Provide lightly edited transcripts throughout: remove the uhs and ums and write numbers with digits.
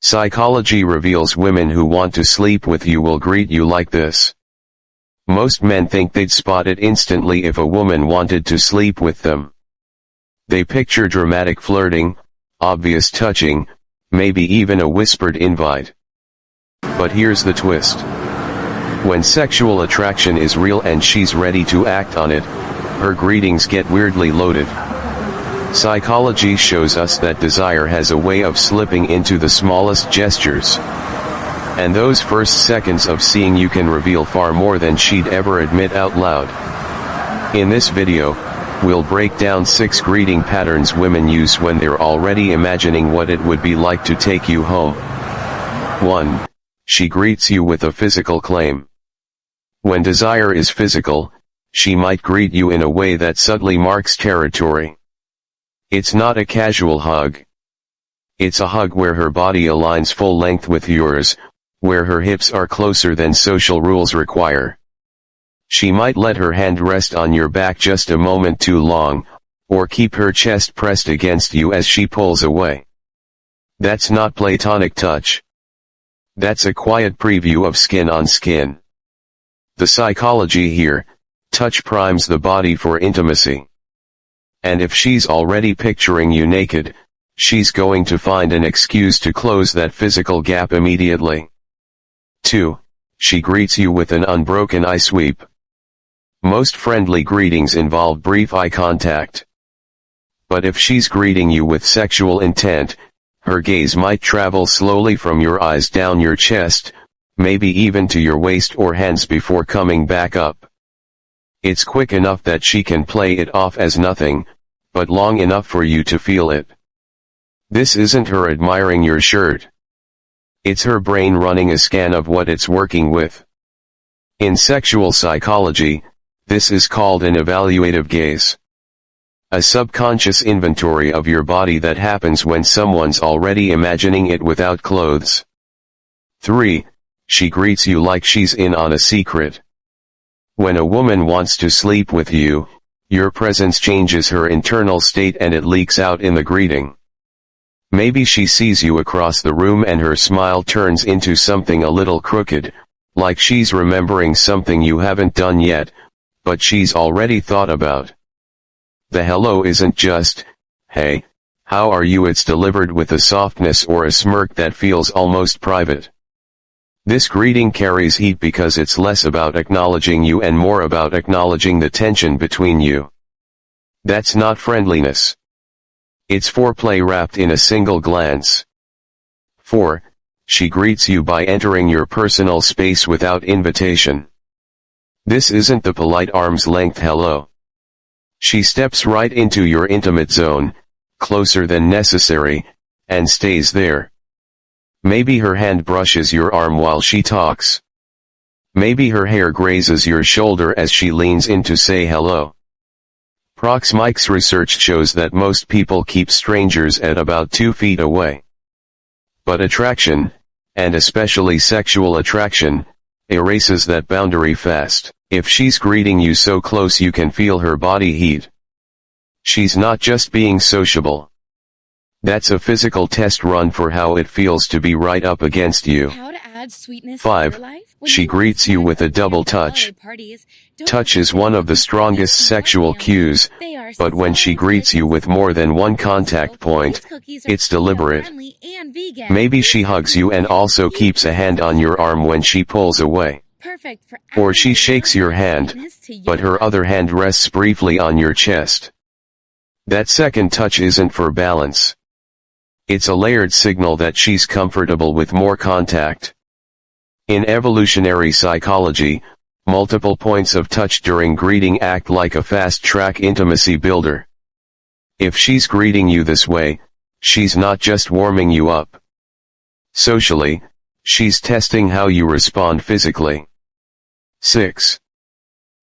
Psychology reveals women who want to sleep with you will greet you like this. Most men think they'd spot it instantly if a woman wanted to sleep with them. They picture dramatic flirting, obvious touching, maybe even a whispered invite. But here's the twist. When sexual attraction is real and she's ready to act on it, her greetings get weirdly loaded. Psychology shows us that desire has a way of slipping into the smallest gestures. And those first seconds of seeing you can reveal far more than she'd ever admit out loud. In this video, we'll break down 6 greeting patterns women use when they're already imagining what it would be like to take you home. 1. She greets you with a physical claim. When desire is physical, she might greet you in a way that subtly marks territory. It's not a casual hug. It's a hug where her body aligns full length with yours, where her hips are closer than social rules require. She might let her hand rest on your back just a moment too long, or keep her chest pressed against you as she pulls away. That's not platonic touch. That's a quiet preview of skin on skin. The psychology here: touch primes the body for intimacy. And if she's already picturing you naked, she's going to find an excuse to close that physical gap immediately. 2. She greets you with an unbroken eye sweep. Most friendly greetings involve brief eye contact. But if she's greeting you with sexual intent, her gaze might travel slowly from your eyes down your chest, maybe even to your waist or hands before coming back up. It's quick enough that she can play it off as nothing, but long enough for you to feel it. This isn't her admiring your shirt. It's her brain running a scan of what it's working with. In sexual psychology, this is called an evaluative gaze. A subconscious inventory of your body that happens when someone's already imagining it without clothes. 3. She greets you like she's in on a secret. When a woman wants to sleep with you, your presence changes her internal state and it leaks out in the greeting. Maybe she sees you across the room and her smile turns into something a little crooked, like she's remembering something you haven't done yet, but she's already thought about. The hello isn't just, "Hey, how are you?" It's delivered with a softness or a smirk that feels almost private. This greeting carries heat because it's less about acknowledging you and more about acknowledging the tension between you. That's not friendliness. It's foreplay wrapped in a single glance. 4. She greets you by entering your personal space without invitation. This isn't the polite arm's-length hello. She steps right into your intimate zone, closer than necessary, and stays there. Maybe her hand brushes your arm while she talks. Maybe her hair grazes your shoulder as she leans in to say hello. Proximics research shows that most people keep strangers at about 2 feet away. But attraction, and especially sexual attraction, erases that boundary fast. If she's greeting you so close you can feel her body heat, she's not just being sociable. That's a physical test run for how it feels to be right up against you. 5. She greets you with a double touch. Touch is one of the strongest sexual cues, but when she greets you with more than one contact point, it's deliberate. Maybe she hugs you and also keeps a hand on your arm when she pulls away. Or she shakes your hand, but her other hand rests briefly on your chest. That second touch isn't for balance. It's a layered signal that she's comfortable with more contact. In evolutionary psychology, multiple points of touch during greeting act like a fast-track intimacy builder. If she's greeting you this way, she's not just warming you up. Socially, she's testing how you respond physically. 6.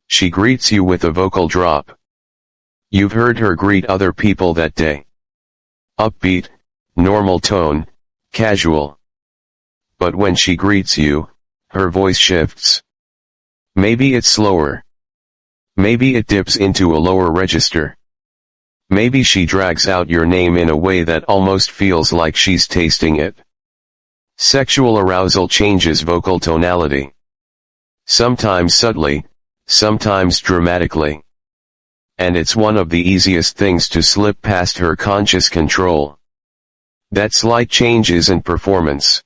She greets you with a vocal drop. You've heard her greet other people that day. Upbeat, normal tone, casual. But when she greets you, her voice shifts. Maybe it's slower. Maybe it dips into a lower register. Maybe she drags out your name in a way that almost feels like she's tasting it. Sexual arousal changes vocal tonality. Sometimes subtly, sometimes dramatically. And it's one of the easiest things to slip past her conscious control. That slight change isn't performance.